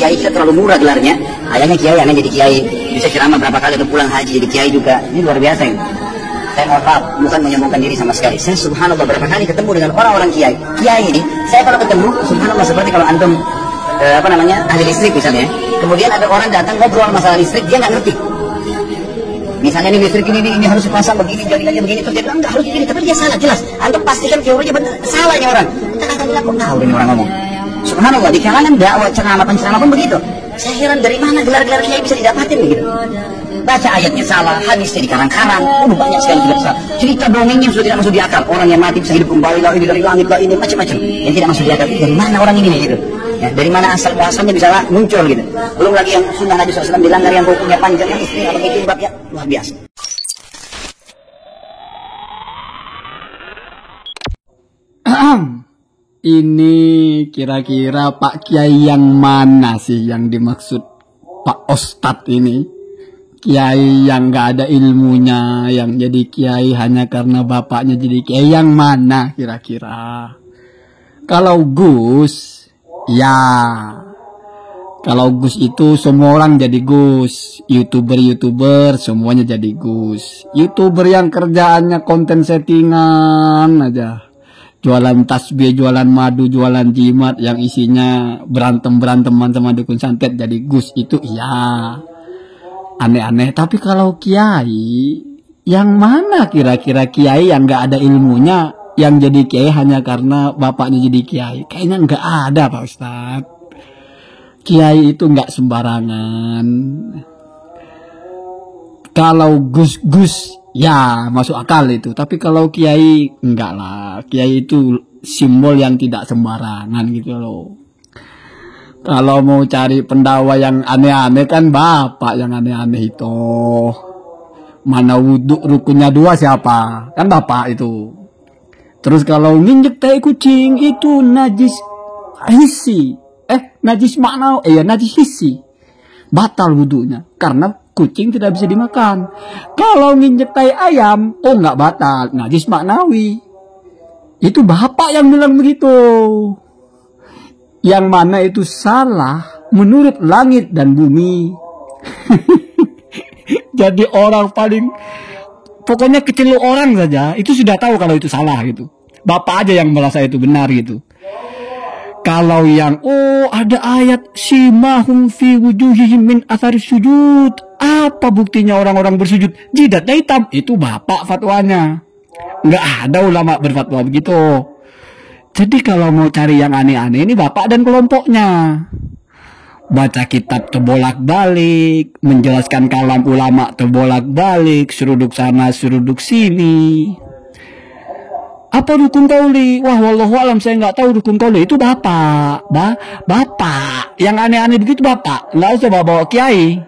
kiai kita terlalu murah gelarnya. Ayahnya kiai, anaknya jadi kiai, bisa ceramah berapa kali atau pulang haji jadi kiai juga. Ini luar biasa ini. Saya mohon maaf, bukan menyombongkan diri sama sekali. Saya subhanallah berapa kali ketemu dengan orang-orang kiai. Kiai ini, saya kalau ketemu, subhanallah seperti kalau antum ahli listrik misalnya. Kemudian ada orang datang ngobrol masalah listrik, dia nggak ngerti. Misalnya ini listrik ini harus dipasang begini, jaringannya begini, terus dia bilang enggak harus begini, tapi dia salah jelas. Antum pastikan teorinya benar, salah ini orang. Kadang-kadang kok tahu ini orang ngomong. Subhanallah di kalangan dakwah penceramah pun begitu. Saya heran dari mana gelar-gelar kiai bisa didapatin begitu. Baca ayatnya salah, hadisnya dikarang-karang, banyak sekali tidak salah. Cerita dongengnya sudah tidak masuk di akal. Orang yang mati bisa hidup kembali, ini dari langit lah ini macam-macam. Yang tidak masuk di akal. Dari mana orang ini gitu? Ya, dari mana asal muasalnya bisa muncul gitu. Belum lagi yang sunnah Nabi SAW dilanggar yang hukumnya panjang, yang istri atau itu babnya luar biasa. Ini kira-kira Pak Kiai yang mana sih yang dimaksud Pak Ustadz ini? Kiai yang gak ada ilmunya, yang jadi kiai hanya karena bapaknya jadi kiai, yang mana kira-kira? Kalau Gus, ya. Kalau Gus itu semua orang jadi Gus. YouTuber semuanya jadi Gus. YouTuber yang kerjaannya konten settingan aja. Jualan tasbih, jualan madu, jualan jimat yang isinya berantem-beranteman sama dukun santet jadi Gus, itu iya. Aneh-aneh. Tapi kalau kiai, yang mana kira-kira kiai yang gak ada ilmunya, yang jadi kiai hanya karena bapaknya jadi kiai? Kayaknya gak ada Pak Ustadz. Kiai itu gak sembarangan. Kalau Gus-Gus, ya masuk akal itu. Tapi kalau kiai, enggak lah. Kiai itu simbol yang tidak sembarangan gitu loh. Kalau mau cari pendakwah yang aneh-aneh kan bapak yang aneh-aneh itu. Mana wudhu rukunnya 2 siapa? Kan bapak itu. Terus kalau nginjek tai kucing itu najis hissi. Najis makna, najis hissi. Batal wudhunya karena kucing tidak bisa dimakan. Kalau nginjek tai ayam, nggak batal, najis maknawi. Itu bapak yang bilang begitu. Yang mana itu salah menurut langit dan bumi. Jadi orang paling, pokoknya kecil orang saja itu sudah tahu kalau itu salah gitu. Bapak aja yang merasa itu benar gitu. Kalau yang ada ayat simahum fi wujuhihim min athari sujud, apa buktinya orang-orang bersujud jidatnya hitam, itu bapak fatwanya. Nggak ada ulama berfatwa begitu. Jadi kalau mau cari yang aneh-aneh ini bapak dan kelompoknya. Baca kitab terbolak-balik, menjelaskan kalam ulama terbolak-balik, seruduk sana, seruduk sini. Apa rukun qauli? Wah, wallahu alam, saya nggak tahu rukun qauli. Itu bapak. Bapak. Yang aneh-aneh begitu bapak. Nggak usah bawa kiai.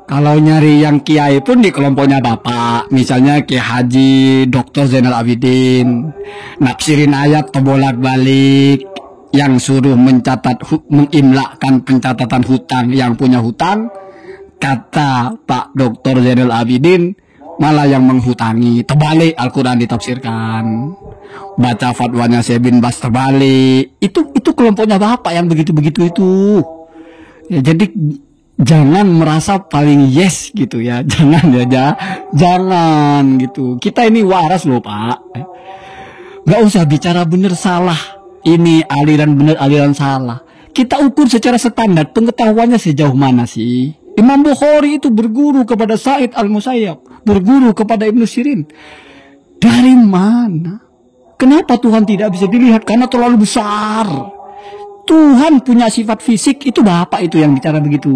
Kalau nyari yang kiai pun di kelompoknya bapak. Misalnya Kiai Haji Dr. Zainal Abidin. Nafsirin ayat terbolak-balik. Yang suruh mengimlakkan pencatatan hutang yang punya hutang. Kata Pak Dr. Zainal Abidin, malah yang menghutangi. Terbalik Al-Quran ditafsirkan. Baca fatwanya Syekh bin Bas terbalik. Itu kelompoknya bapak yang begitu-begitu itu. Ya, jadi jangan merasa paling yes gitu ya. Jangan jangan gitu. Kita ini waras loh Pak. Gak usah bicara bener salah. Ini aliran bener, aliran salah. Kita ukur secara standar pengetahuannya sejauh mana sih. Imam Bukhari itu berguru kepada Sa'id Al-Musayyab, berguru kepada Ibnu Sirin. Dari mana? Kenapa Tuhan tidak bisa dilihat? Karena terlalu besar. Tuhan punya sifat fisik, itu bapak itu yang bicara begitu.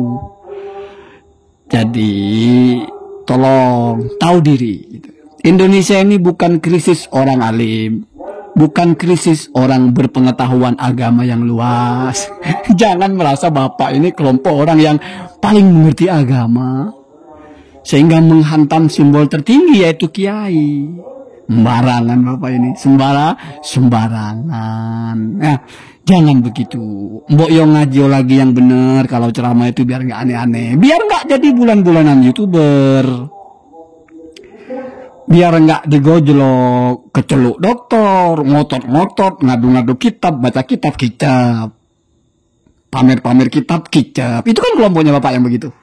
Jadi tolong tahu diri. Indonesia ini bukan krisis orang alim, bukan krisis orang berpengetahuan agama yang luas. Jangan merasa bapak ini kelompok orang yang paling mengerti agama, sehingga menghantam simbol tertinggi yaitu kiai. Sembarangan bapak ini, sembarangan. Nah, jangan begitu. Mbok yo ngaji lagi yang benar. Kalau ceramah itu biar nggak aneh-aneh, biar nggak jadi bulan-bulanan YouTuber, biar nggak digojlok, keceluk dokter, ngotot-ngotot, ngadu-ngadu kitab, baca kitab. pamer-pamer kitab kicap. Itu kan kelompoknya Bapak yang begitu.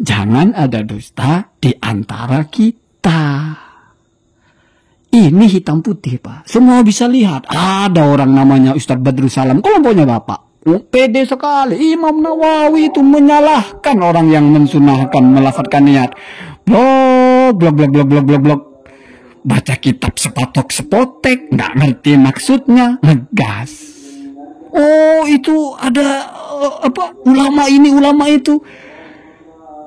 Jangan ada dusta di antara kita. Ini hitam putih, Pak. Semua bisa lihat. Ada orang namanya Ustadz Badrul Salam, kelompoknya Bapak. Pede sekali. Imam Nawawi itu menyalahkan orang yang mensunahkan, melafadzkan niat. Blok. Baca kitab sepatok sepotek, nggak ngerti maksudnya, ngegas. Oh, itu ada ulama ini, ulama itu.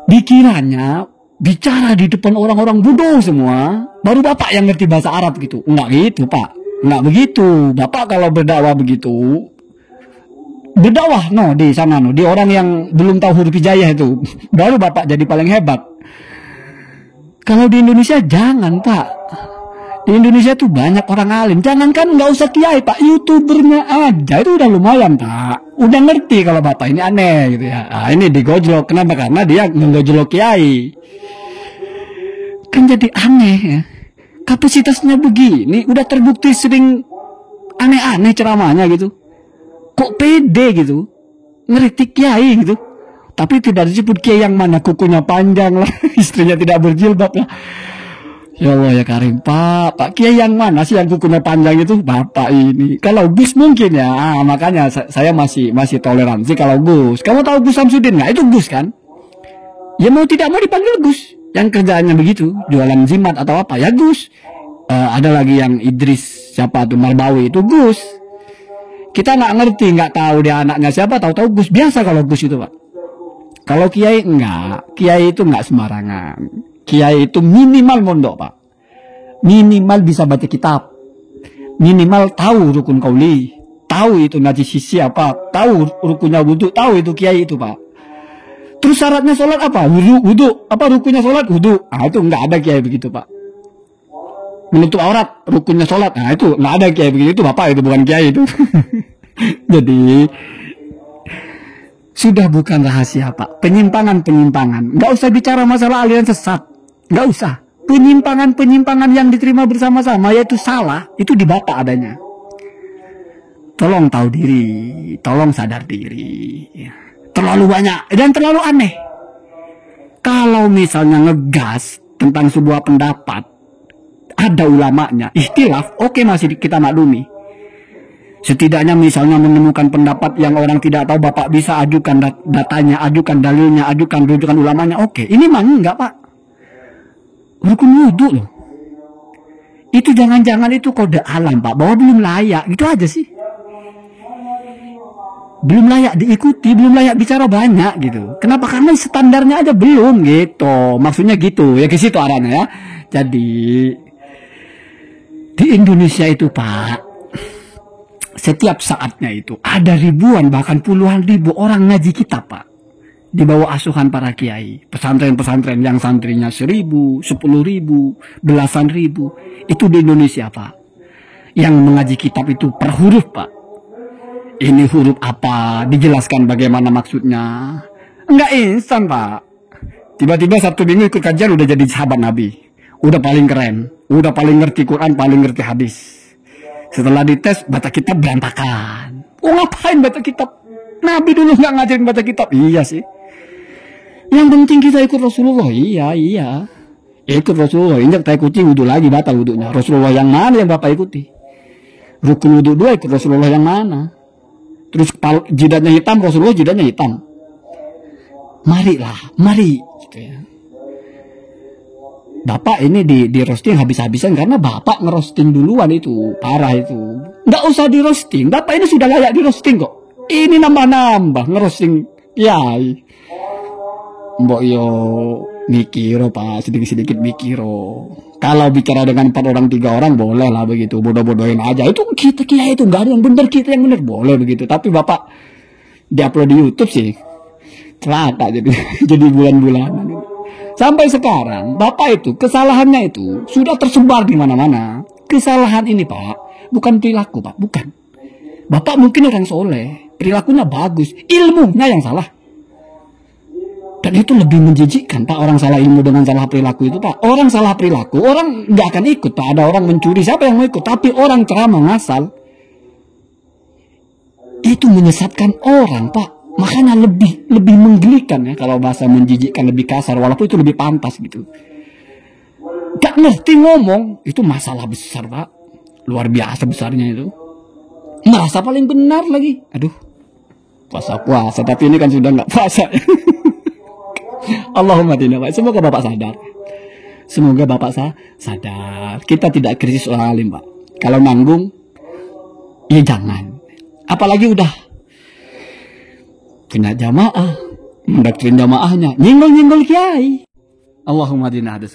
Dikiranya bicara di depan orang-orang bodoh semua, baru Bapak yang ngerti bahasa Arab gitu. Enggak gitu, Pak. Enggak begitu. Bapak kalau berdakwah begitu, berdakwah di sana di orang yang belum tahu huruf hijaiyah itu, baru Bapak jadi paling hebat. Kalau di Indonesia jangan, Pak. Di Indonesia tuh banyak orang alim. Jangankan nggak usah kiai, Pak. YouTubernya aja itu udah lumayan, Pak. Udah ngerti kalau Bapak ini aneh gitu ya. Nah, ini digojlok. Kenapa? Karena dia menggojlok kiai. Kan jadi aneh ya. Kapasitasnya begini, udah terbukti sering aneh-aneh ceramahnya gitu. Kok pede gitu? Ngeritik kiai gitu. Tapi tidak disebut kiai yang mana kukunya panjang lah, istrinya tidak berjilbab lah. Ya Allah ya Karim, Pak kiai yang mana sih yang kukunya panjang itu? Bapak ini. Kalau Gus mungkin ya, makanya saya masih toleransi kalau Gus. Kamu tahu Gus Samsudin nggak? Itu Gus kan? Ya mau tidak mau dipanggil Gus. Yang kerjaannya begitu, jualan jimat atau apa ya Gus. Ada lagi yang Idris siapa tuh Marbawi itu Gus. Kita nggak ngerti, nggak tahu dia anaknya siapa, tahu Gus. Biasa kalau Gus itu, Pak. Kalau kiai enggak, kiai itu enggak sembarangan. Kiai itu minimal mondok, Pak. Minimal bisa baca kitab. Minimal tahu rukun qauli, tahu itu najis sisi apa, tahu rukunnya wudu, tahu itu kiai itu, Pak. Terus syaratnya sholat apa? Wudu. Apa rukunnya sholat? Wudu. Ah, itu enggak ada kiai begitu, Pak. Menutup aurat, rukunnya sholat. Nah, itu enggak ada kiai begitu. Itu Bapak, itu bukan kiai itu. Jadi sudah bukan rahasia, Pak. Penyimpangan. Nggak usah bicara masalah aliran sesat. Nggak usah. Penyimpangan yang diterima bersama-sama, yaitu salah, itu di Bapak adanya. Tolong tahu diri. Tolong sadar diri. Terlalu banyak dan terlalu aneh. Kalau misalnya ngegas tentang sebuah pendapat, ada ulamanya, ikhtilaf, oke, masih kita maklumi. Setidaknya misalnya menemukan pendapat yang orang tidak tahu, Bapak bisa ajukan datanya, ajukan dalilnya, ajukan rujukan ulamanya. Oke, ini mah enggak, Pak. Rukun wudhu loh. Itu jangan-jangan itu kode alam, Pak, bahwa belum layak. Gitu aja sih. Belum layak diikuti, belum layak bicara banyak gitu. Kenapa? Karena standarnya aja belum gitu. Maksudnya gitu, ya ke situ arahnya ya. Jadi di Indonesia itu, Pak, setiap saatnya itu ada ribuan bahkan puluhan ribu orang ngaji kitab, Pak, di bawah asuhan para kiai. Pesantren-pesantren yang santrinya 1.000, 10.000, belasan ribu. Itu di Indonesia, Pak. Yang mengaji kitab itu per huruf, Pak. Ini huruf apa, dijelaskan bagaimana maksudnya. Enggak instan, Pak. Tiba-tiba Sabtu Minggu ikut kajian udah jadi sahabat Nabi. Udah paling keren. Udah paling ngerti Quran, paling ngerti hadis. Setelah dites, baca kitab berantakan. Oh, ngapain baca kitab? Nabi dulu nggak ngajarin baca kitab. Iya sih. Yang penting kita ikut Rasulullah. Iya. Ikut Rasulullah. Injak tak ikuti, wudhu lagi, batal wudhunya. Rasulullah yang mana yang Bapak ikuti? Rukun wudhu 2 ikut Rasulullah yang mana? Terus jidatnya hitam, Rasulullah jidatnya hitam. Mari. Gitu ya. Bapak ini di roasting habis-habisan karena Bapak ngerosting duluan itu. Parah itu. Nggak usah di roasting. Bapak ini sudah layak di roasting kok. Ini nambah-nambah ngerosting kiai. Mbok yo mikiro, Pak, sedikit-sedikit mikiro. Kalau bicara dengan 4 orang 3 orang boleh lah begitu, bodoh-bodohin aja. Itu kita kiai itu nggak ada yang benar, kita yang benar boleh begitu. Tapi Bapak diupload di YouTube sih celaka jadi bulan-bulanan. Sampai sekarang Bapak itu kesalahannya itu sudah tersebar di mana-mana. Kesalahan ini, Pak, bukan perilaku, Pak, bukan. Bapak mungkin orang soleh, perilakunya bagus, ilmunya yang salah. Dan itu lebih menjijikkan, Pak, orang salah ilmu dengan salah perilaku itu, Pak. Orang salah perilaku, orang nggak akan ikut, Pak. Ada orang mencuri, siapa yang mau ikut? Tapi orang ceramah ngasal, itu menyesatkan orang, Pak. Makanya lebih menggelikan ya, kalau bahasa menjijikkan lebih kasar, walaupun itu lebih pantas gitu. Gak ngerti ngomong, itu masalah besar, Pak. Luar biasa besarnya itu. Merasa paling benar lagi. Aduh, puasa, tapi ini kan sudah nggak puasa. Allahumma tindak. Semoga Bapak sadar. Semoga Bapak sadar. Kita tidak krisis orang alim, Pak. Kalau nanggung, ya jangan. Apalagi udah punya jamaah, mendoktrin jamaahnya, nyenggol-nyenggol kiai. Allahumma tindak.